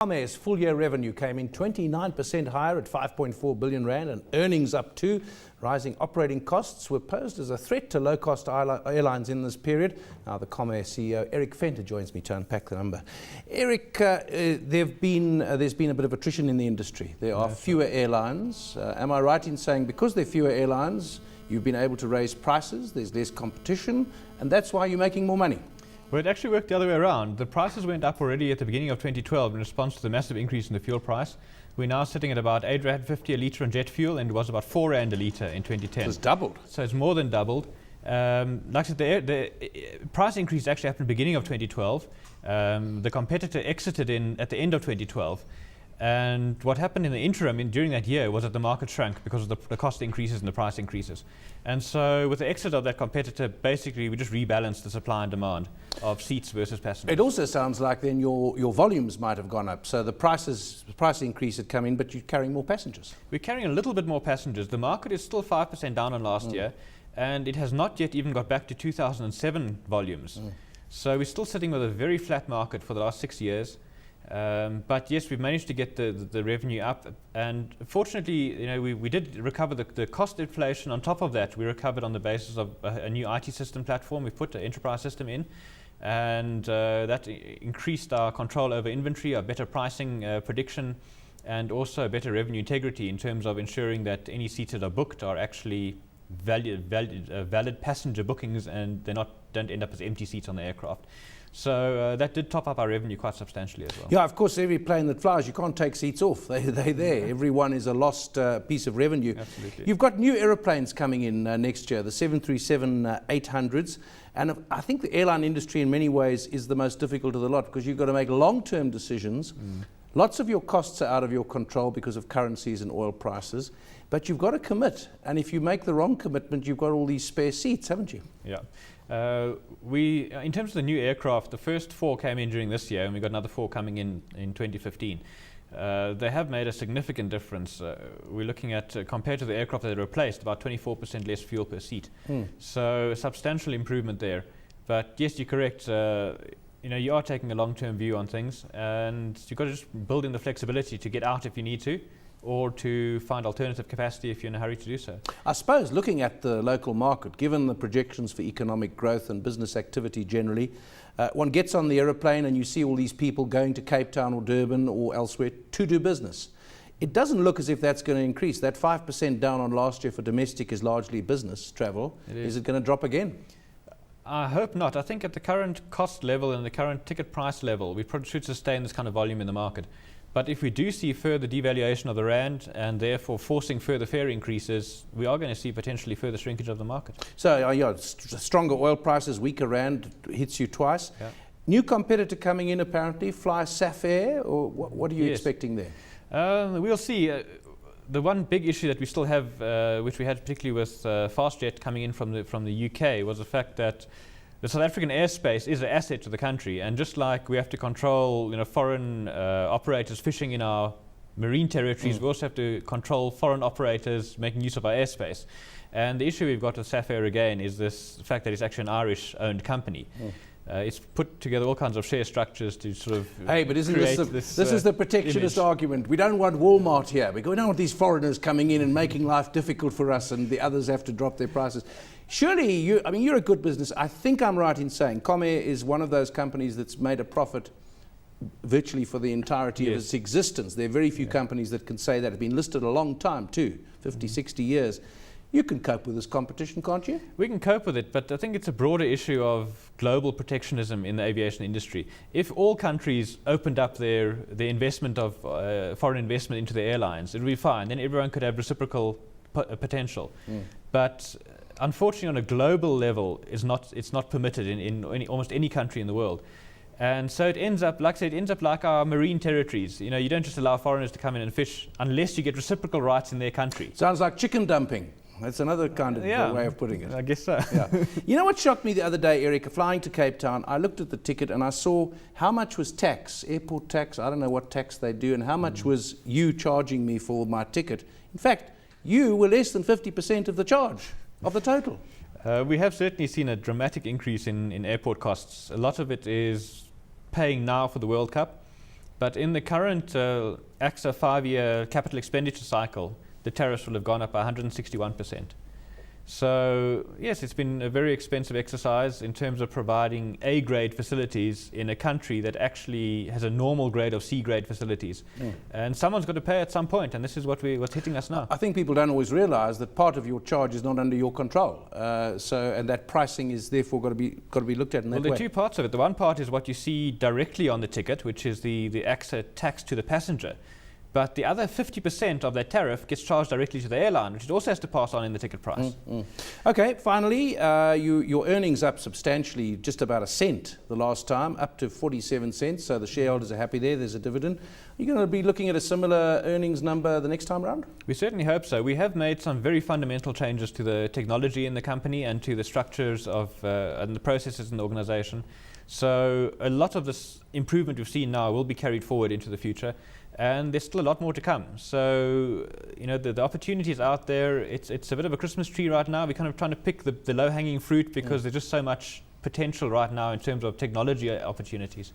Comair's full-year revenue came in 29% higher at 5.4 billion rand and earnings up too. Rising operating costs were posed as a threat to low-cost airlines in this period. Now the Comair CEO, Eric Venter, joins me to unpack the number. Eric, there's been a bit of attrition in the industry. There are fewer airlines. Am I right in saying because there are fewer airlines, you've been able to raise prices, there's less competition, and that's why you're making more money? Well, it actually worked the other way around. The prices went up already at the beginning of 2012 in response to the massive increase in the fuel price. We're now sitting at about 8.50 a litre on jet fuel, and it was about 4 rand a litre in 2010. So it's doubled. So it's more than doubled. Like I said, the price increase actually happened at the beginning of 2012. The competitor exited at the end of 2012. And what happened in the interim during that year was that the market shrank because of the cost increases and the price increases. And so with the exit of that competitor, basically we just rebalanced the supply and demand of seats versus passengers. It also sounds like then your volumes might have gone up. So the price increase had come in, but you're carrying more passengers. We're carrying a little bit more passengers. The market is still 5% down on last year, and it has not yet even got back to 2007 volumes. So we're still sitting with a very flat market for the last 6 years. But yes, we've managed to get the revenue up, and fortunately, we did recover the cost inflation. On top of that, we recovered on the basis of a new IT system platform. We put an enterprise system in, and that increased our control over inventory, our better pricing prediction, and also better revenue integrity in terms of ensuring that any seats that are booked are actually valid passenger bookings, and don't end up as empty seats on the aircraft. So that did top up our revenue quite substantially as well. Yeah, of course, every plane that flies, you can't take seats off. They're there. Every one is a lost piece of revenue. Absolutely. You've got new aeroplanes coming in next year, the 737-800s. And I think the airline industry in many ways is the most difficult of the lot because you've got to make long-term decisions. Lots of your costs are out of your control because of currencies and oil prices. But you've got to commit. And if you make the wrong commitment, you've got all these spare seats, haven't you? Yeah. In terms of the new aircraft, the first 4 came in during this year, and we've got another 4 coming in 2015. They have made a significant difference. We're looking at, compared to the aircraft that they replaced, about 24% less fuel per seat. So a substantial improvement there. But yes, you're correct. You are taking a long-term view on things, and you've got to just build in the flexibility to get out if you need to, or to find alternative capacity if you're in a hurry to do so. I suppose looking at the local market, given the projections for economic growth and business activity generally, one gets on the aeroplane and you see all these people going to Cape Town or Durban or elsewhere to do business. It doesn't look as if that's going to increase. That 5% down on last year for domestic is largely business travel. Is it going to drop again? I hope not. I think at the current cost level and the current ticket price level, we probably should sustain this kind of volume in the market. But if we do see further devaluation of the rand and therefore forcing further fare increases, we are going to see potentially further shrinkage of the market. So stronger oil prices, weaker rand hits you twice. Yeah. New competitor coming in apparently, Fly Safair, or what are you expecting there? We'll see. The one big issue that we still have, which we had particularly with FastJet coming in from the UK, was the fact that the South African airspace is an asset to the country, and just like we have to control foreign operators fishing in our marine territories, we also have to control foreign operators making use of our airspace. And the issue we've got with Safair again is this fact that it's actually an Irish-owned company. It's put together all kinds of share structures to sort of but isn't this is the protectionist argument? We don't want Walmart here. We don't want these foreigners coming in and making life difficult for us, and the others have to drop their prices. Surely, you're a good business. I think I'm right in saying Comair is one of those companies that's made a profit virtually for the entirety of its existence. There are very few companies that can say that. Have been listed a long time too, 50, 60 years. You can cope with this competition, can't you? We can cope with it, but I think it's a broader issue of global protectionism in the aviation industry. If all countries opened up their investment of foreign investment into the airlines, it would be fine. Then everyone could have reciprocal potential. But unfortunately, on a global level, it's not permitted in almost any country in the world. And so it ends up, like I said, like our marine territories. You don't just allow foreigners to come in and fish unless you get reciprocal rights in their country. Sounds like chicken dumping. That's another kind of way of putting it. I guess so. Yeah. You know what shocked me the other day, Eric? Flying to Cape Town, I looked at the ticket and I saw how much was tax, airport tax, I don't know what tax they do, and how much was you charging me for my ticket. In fact, you were less than 50% of the charge of the total. We have certainly seen a dramatic increase in airport costs. A lot of it is paying now for the World Cup. But in the current AXA 5-year capital expenditure cycle, the tariffs will have gone up by 161%. So yes, it's been a very expensive exercise in terms of providing A-grade facilities in a country that actually has a normal grade of C-grade facilities. And someone's got to pay at some point, and this is what's hitting us now. I think people don't always realise that part of your charge is not under your control. And that pricing is therefore got to be looked at in that way. Well, there are two parts of it. The one part is what you see directly on the ticket, which is the AXA tax to the passenger. But the other 50% of that tariff gets charged directly to the airline, which it also has to pass on in the ticket price. Okay, finally, your earnings up substantially, just about a cent the last time, up to 47 cents. So the shareholders are happy there. There's a dividend. Are you going to be looking at a similar earnings number the next time around? We certainly hope so. We have made some very fundamental changes to the technology in the company and to the structures of and the processes in the organization. So a lot of this improvement we've seen now will be carried forward into the future. And there's still a lot more to come. So, you know, the opportunities out there, it's a bit of a Christmas tree right now. We're kind of trying to pick the low-hanging fruit because there's just so much potential right now in terms of technology opportunities.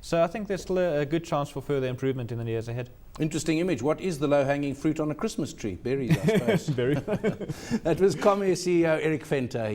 So I think there's still a good chance for further improvement in the years ahead. Interesting image. What is the low-hanging fruit on a Christmas tree? Berries, I suppose. Berries. That was Comair CEO Eric Venter.